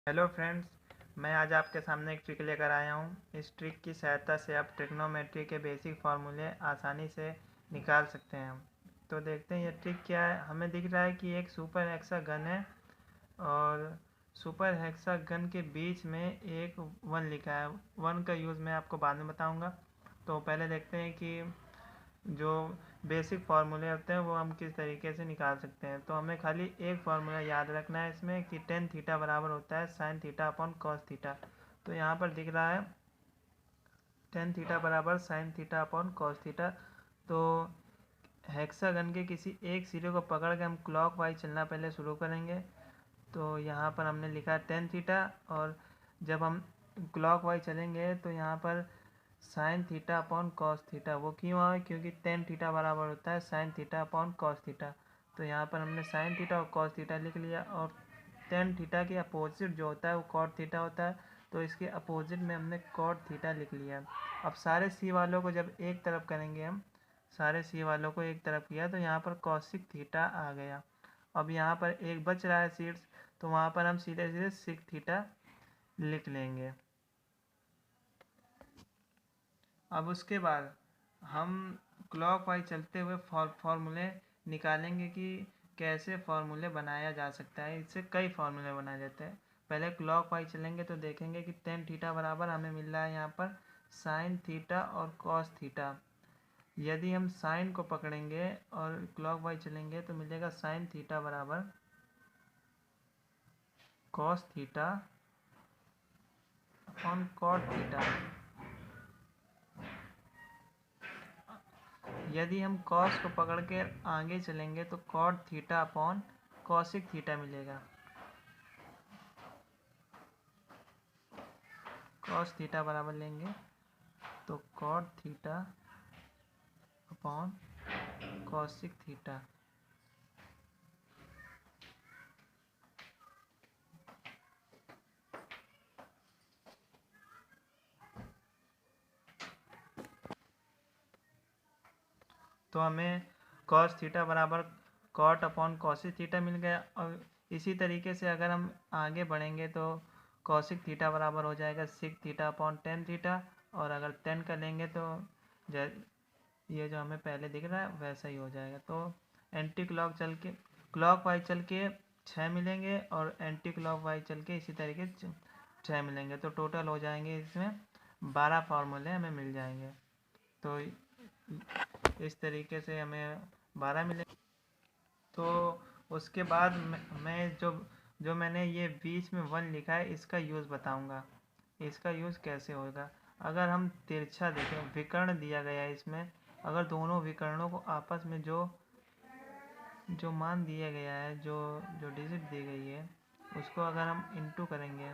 Hello friends, मैं आज आपके सामने एक ट्रिक लेकर आया हूँ। इस ट्रिक की सहायता से आप ट्रिग्नोमेट्री के बेसिक फार्मूले आसानी से निकाल सकते हैं। तो देखते हैं ये ट्रिक क्या है। हमें दिख रहा है कि एक सुपर हेक्सागन है और सुपर हेक्सागन के बीच में एक 1 लिखा है। 1 का यूज़ मैं आपको बाद में बताऊँगा। तो पहले देखते हैं कि जो बेसिक फार्मूले होते हैं वो हम किस तरीके से निकाल सकते हैं। तो हमें खाली एक फार्मूला याद रखना है इसमें कि टेन थीटा बराबर होता है sine theta upon cos theta. तो यहाँ पर दिख रहा है टेन थीटा बराबर sine theta upon cos theta. तो हेक्सागन के किसी एक सिरे को पकड़ के हम क्लॉक वाइज चलना पहले शुरू करेंगे। तो यहाँ पर हमने लिखा टेन थीटा, और जब हम क्लॉक वाइज चलेंगे तो यहाँ पर sine theta upon cos theta. वो क्यों है? क्योंकि टेन थीटा बराबर होता है sine theta upon cos theta. तो यहाँ पर हमने साइन थीटा और कॉस थीटा लिख लिया, और टेन थीटा के अपोजिट जो होता है वो कॉट थीटा होता है। तो इसके अपोजिट में हमने कॉट थीटा लिख लिया। अब सारे सी वालों को जब एक तरफ करेंगे, हम सारे सी वालों को एक तरफ किया तो यहाँ पर कॉसिक थीटा आ गया। अब यहाँ पर एक बच रहा है सीट्स, तो वहाँ पर हम सीधे सीधे सिक थीटा लिख लेंगे। अब उसके बाद हम क्लॉक वाइज चलते हुए फॉर्मूले निकालेंगे कि कैसे फार्मूले बनाया जा सकता है। इससे कई फार्मूले बनाए जाते हैं। पहले क्लॉक वाइज चलेंगे तो देखेंगे कि टेन थीटा बराबर हमें मिल रहा है यहाँ पर साइन थीटा और कॉस थीटा। यदि हम साइन को पकड़ेंगे और क्लॉक वाइज चलेंगे तो मिलेगा साइन थीटा बराबर cos theta upon cot theta. यदि हम कॉस को पकड़ के आगे चलेंगे तो cot theta upon cosec theta मिलेगा। कॉस थीटा बराबर लेंगे तो cot theta upon cosec theta. तो हमें कॉस थीटा बराबर कॉट अपॉन कॉसिक थीटा मिल गया। और इसी तरीके से अगर हम आगे बढ़ेंगे तो कॉसिक थीटा बराबर हो जाएगा सिक थीटा अपॉन टेन थीटा। और अगर टेन का लेंगे तो ये जो हमें पहले दिख रहा है वैसा ही हो जाएगा। तो एंटी क्लॉक चल के क्लॉक वाइज चल के 6 मिलेंगे और एंटी क्लॉक वाइज चल के इसी तरीके 6 मिलेंगे। तो टोटल हो जाएंगे इसमें 12 फार्मूले हमें मिल जाएंगे। तो इस तरीके से हमें 12 मिले। तो उसके बाद मैं जो मैंने ये बीच में 1 लिखा है इसका यूज़ बताऊंगा। इसका यूज़ कैसे होगा। अगर हम तिरछा देखें, विकर्ण दिया गया है इसमें, अगर दोनों विकर्णों को आपस में जो मान दिया गया है, जो जो डिजिट दी गई है, उसको अगर हम इंटू करेंगे